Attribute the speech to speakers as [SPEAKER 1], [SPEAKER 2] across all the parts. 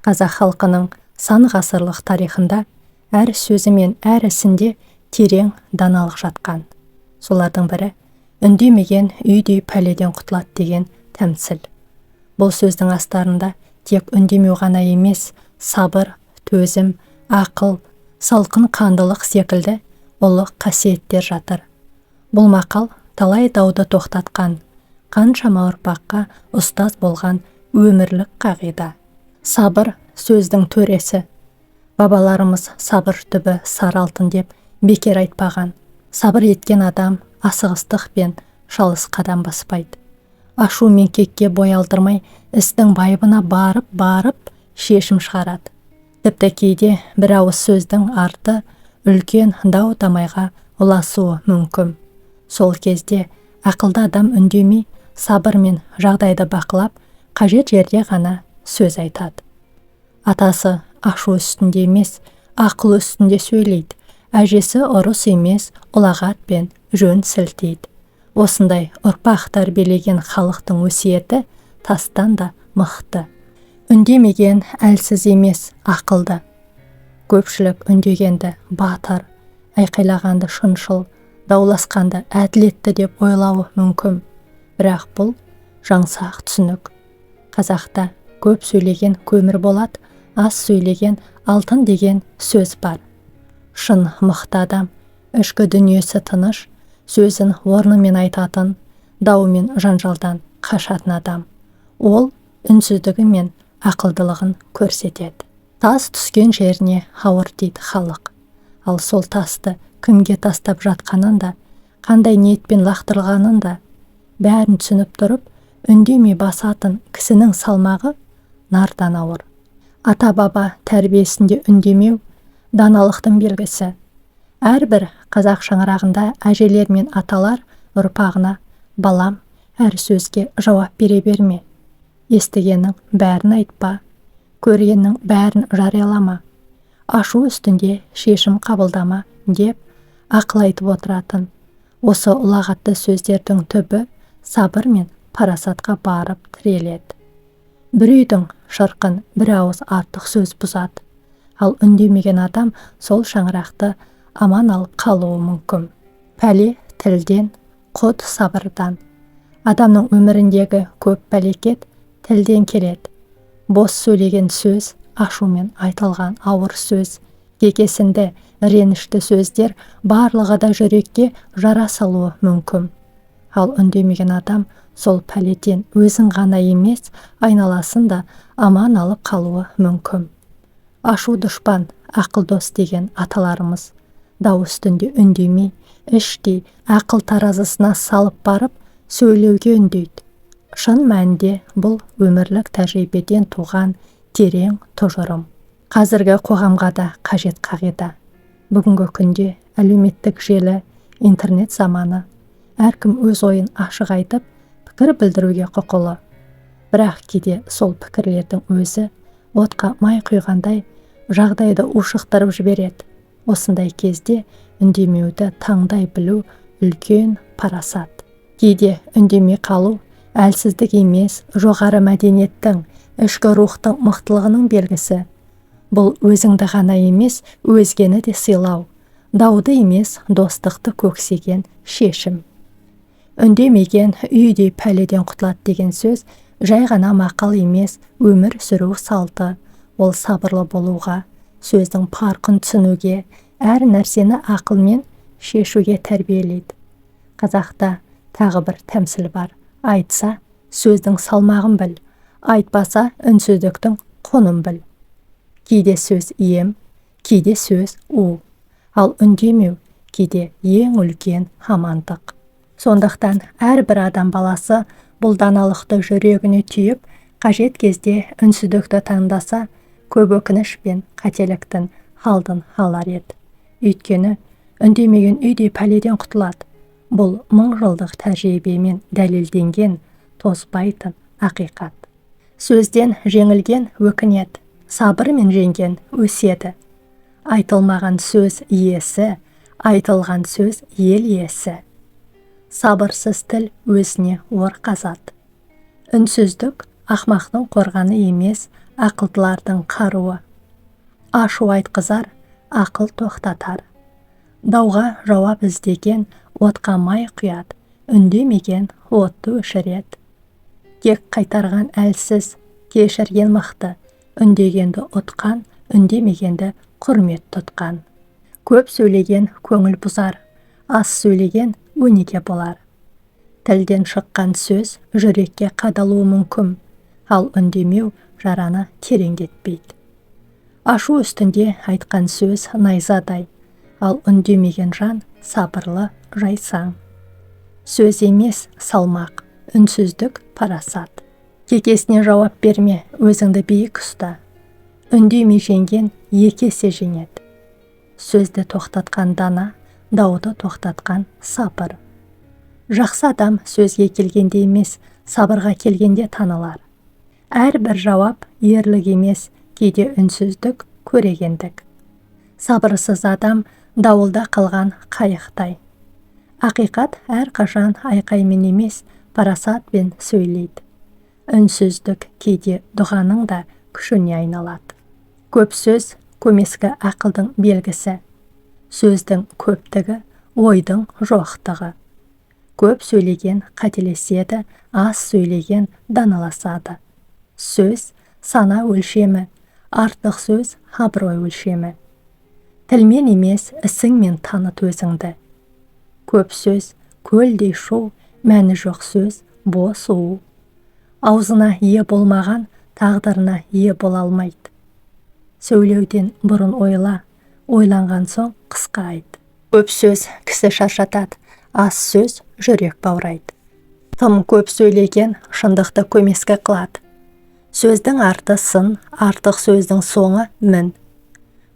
[SPEAKER 1] Қазақ халқының сан ғасырлық тарихында әр сөзі мен әр ісінде терең даналық жатқан. Солардың бірі үндемеген үйдей пәледен құтылады деген тәмсіл. Бұл сөздің астарында тек үндемеу ғана емес, сабыр, төзім, ақыл, салқын қандылық секілді ұлы қасиеттер жатыр. Бұл мақал талай дауды тоқтатқан, қаншама ұрпаққа ұстаз болған өмірлік қағида. Сабыр сөздің төресі. Бабаларымыз сабыр түбі сары алтын деп бекер айтпаған. Сабыр еткен адам асығыстық пен шалыс қадам баспайды. Ашу мен кекке бой алдырмай, істің байыбына барып шешім шығарады. Тіпті кейде бір ауыз сөздің арты үлкен дау-дамайға ұласуы мүмкін. Сол кезде ақылды адам үндемей, сабыр мен жағдайды бақылап, қажет жерде ғана сөз айтады. Атасы ашу үстінде емес, ақыл үстінде сөйлейді. Әжесі ұрыс емес, ұлағат пен жөн сілтейді. Осындай ұрпақ тәрбиелеген халықтың өсиеті тастан да мықты. Үндемеген әлсіз емес, ақылды. Көпшілік үндегенді батыр, айқайлағанды шыншыл, дауласқанды әділетті деп ойлауы мүмкін. Бірақ бұл жаңсақ түсінік. Қазақта көп сөйлеген көмір болады, аз сөйлеген алтын деген сөз бар. Шын мықты адам, ішкі дүниесі тыныш, сөзін орнымен айтатын, дау мен жанжалдан қашатын адам. Ол үнсіздігі мен ақылдылығын көрсетеді. Тас түскен жеріне ауыр дейді халық. Ал сол тасты кімге тастап жатқанын да, қандай ниетпен лақтырылғанын да бәрін түсініп тұрып, үндемей басатын кісінің салмағы нардан ауыр. Ата-баба тәрбиесінде үндемеу даналықтың белгісі. Әрбір қазақ шаңырағында әжелер мен аталар ұрпағына: балам, әр сөзге жауап бере берме, естігеннің бәрін айтпа, көргеннің бәрін жариялама, ашу үстінде шешім қабылдама деп ақыл айтып отыратын. Осы ұлағатты сөздердің түбі сабыр мен парасатқа барып тіреледі. Бір үйдің шырқын бір ауыз артық сөз бұзады. Ал үндемеген адам сол шаңырақты аман алып қалуы мүмкін. Пәле тілден, құт сабырдан. Адамның өміріндегі көп пәлекет тілден келеді. Бос сөйлеген сөз, ашумен айтылған ауыр сөз, кекесінді, ренішті сөздер барлығы да жүрекке жара салуы мүмкін. Ал үндемеген адам сол пәледен өзін ғана емес, айналасын да аман алып қалуы мүмкін. Ашу дұшпан, ақыл дос деген аталарымыз дау үстінде үндемей, іштей ақыл таразысына салып барып сөйлеуге үндейді. Шын мәнінде бұл өмірлік тәжірибеден туған терең тұжырым. Қазіргі қоғамға да қажет қағида. Бүгінгі күнде әлеуметтік желі, интернет заманы, әркім өз ойын ашық айтып, пікір білдіруге құқылы. Бірақ кейде сол пікірлердің өзі отқа май құйғандай жағдайды ушықтырып жібереді. Осындай кезде үндемеуді таңдай білу үлкен парасат. Кейде үндемей қалу әлсіздік емес, жоғары мәдениеттің, ішкі рухтың мықтылығының белгісі. Бұл өзіңді ғана емес, өзгені де сыйлау, дауды емес, достықты көксеген шешім. Үндемеген үйдей пәледен құтылады деген сөз жай ғана мақал емес, өмір сүру салты. Ол сабырлы болуға, сөздің парқын түсінуге, әр нәрсені ақылмен шешуге тәрбиелейді. Қазақта тағы бір тәмсіл бар: айтса, сөздің салмағын біл, айтпаса, үнсіздіктің құнын біл. Кейде сөз ем, кейде сөз у, ал үндемеу кейде ең үлкен амандық. Сондықтан әрбір адам баласы бұл даналықты жүрегіне түйіп, қажет кезде үнсіздікті таңдаса, көп өкініш пен қателіктің алдын алар еді. Өйткені үндемеген үйдей пәледен құтылады. Бұл 1000 жылдық тәжірибемен дәлелденген тозбайтын ақиқат. Сөзден жеңілген өкінеді, сабырмен жеңген өседі. Айтылмаған сөз иесі, айтылған сөз ел иесі. Сабырсыз тіл өзіне ор қазады. Үнсіздік ақмақтың қорғаны емес, ақылдылардың қаруы. Ашу айтқызар, ақыл тоқтатар. Дауға жауап іздеген, отқа май құяд, үндемеген отты өшіред. Кек қайтарған әлсіз, кешірген мықты, үндегенді ұтқан, үндемегенді құрмет тұтқан. Көп сөйлеген көңіл бұзар, аз сөйлеген өнеге болар. Тілден шыққан сөз жүрекке қадалуы мүмкін, ал үндемеу жараны тереңдетпейді. Ашу үстінде айтқан сөз найзадай, ал үндемеген жан сабырлы жайсаң. Сөз емес салмақ, үнсіздік парасат. Кекесіне жауап берме, өзіңді биік ұста. Үндемей жеңген екі есе жеңеді. Сөзді тоқтатқан дана, дауды тоқтатқан сабыр. Жақсы адам сөзге келгенде емес, сабырға келгенде танылар. Әрбір жауап ерлік емес, кейде үнсіздік, көрегендік. Сабырсыз адам дауылда қалған қайықтай. Ақиқат әрқашан айқаймен емес, парасатпен сөйлейді. Үнсіздік кейде дұғаның да күшіне айналады. Көп сөз көмескі ақылдың белгісі. Сөздің көптігі ойдың жоқтығы. Көп сөйлеген қателеседі, аз сөйлеген даналасады. Сөз сана өлшемі, артық сөз абырой өлшемі. Тілмен емес, ісіңмен таныт өзіңді. Көп сөз көлдей шу, мәні жоқ сөз бос у. Аузына ие болмаған тағдырына ие бола алмайды. Сөйлеуден бұрын ойла, ойланған соң қысқа айт. Көп сөз кісі шаршатады, аз сөз жүрек баурайды. Тым көп сөйлеген шындықты көмескі қылады. Сөздің арты сын, артық сөздің соңы мін.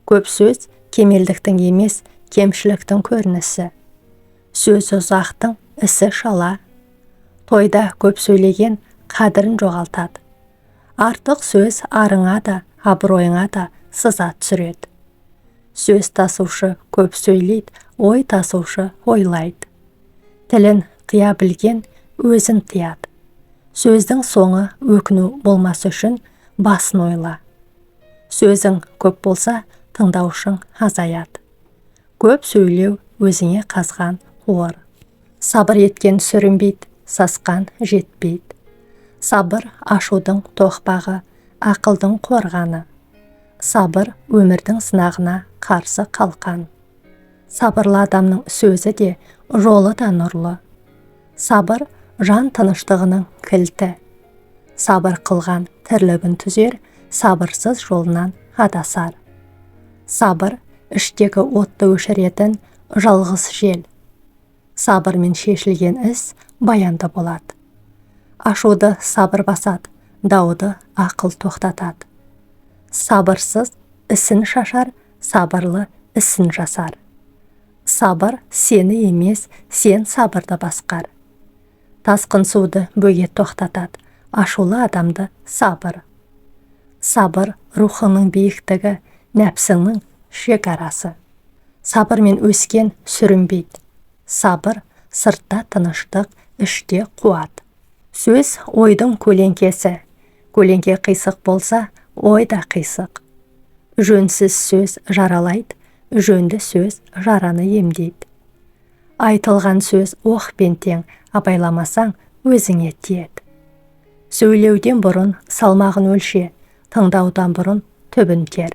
[SPEAKER 1] Көп сөз кемелдіктің емес, кемшіліктің көрінісі. Сөз ұзақтың ісі шала. Тойда көп сөйлеген қадірін жоғалтады. Артық сөз арыңа да, абыройыңа да сызат түсіреді. Сөз тасушы көп сөйлейді, ой тасушы ойлайды. Тілін тыя білген өзін тияды. Сөздің соңы өкіну болмас үшін басын ойла. Сөзің көп болса, тыңдаушың азаяды. Көп сөйлеу өзіңе қазған ор. Сабыр еткен сүрінбейді, сасқан жетпейді. Сабыр ашудың тоқпағы, ақылдың қорғаны. Сабыр өмірдің сынағына қарсы қалқан. Сабырлы адамның сөзі де, жолы да нұрлы. Сабыр жан тыныштығының кілті. Сабыр қылған тірлігін түзер, сабырсыз жолынан адасар. Сабыр іштегі отты өшіретін жалғыз жел. Сабырмен шешілген іс баянды болады. Ашуды сабыр басады, дауды ақыл тоқтатады. Сабырсыз ісін шашар, сабырлы ісін жасар. Сабыр сені емес, сен сабырды басқар. Тасқын суды бөгет тоқтатады, ашулы адамды сабыр. Сабыр рухының биіктігі, нәпсіңнің шекарасы. Сабырмен өскен сүрінбейді. Сабыр сыртта тыныштық, іште қуат. Сөз ойдың көлеңкесі. Көлеңке қисық болса, ой да қисық. Жөнсіз сөз жаралайды, жөнді сөз жараны емдейді. Айтылған сөз оқпен тең, абайламасаң өзіңе тиеді. Сөйлеуден бұрын салмағын өлше, тыңдаудан бұрын түбін кер.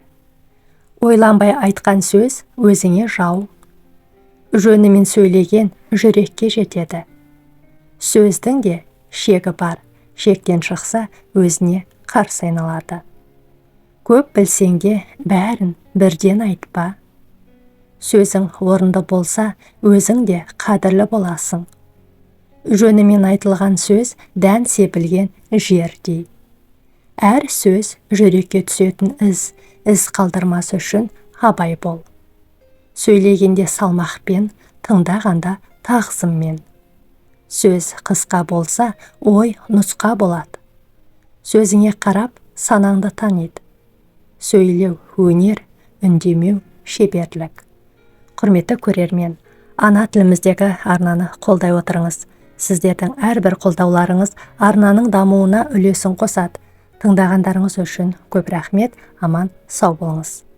[SPEAKER 1] Ойланбай айтқан сөз өзіңе жау. Жөнімен сөйлеген жүрекке жетеді. Сөздің де шегі бар, шектен шықса өзіне қарсы айналады. Көп білсең де бәрін бірден айтпа. Сөзің орынды болса, өзің де қадірлі боласың. Жөнімен айтылған сөз дән себілген жердей. Әр сөз жүрекке түсетін із қалдырмас үшін абай бол. Сөйлегенде салмақпен, тыңдағанда тағзыммен. Сөз қысқа болса, ой нұсқа болады. Сөзіңе қарап, санаңды таниды. Сөйлеу өнер, үндемеу шеберлік. Құрметті көрермен, ана тіліміздегі арнаны қолдай отырыңыз. Сіздердің әрбір қолдауларыңыз арнаның дамуына үлесін қосады. Тыңдағандарыңыз үшін көп рахмет. Аман сау болыңыз.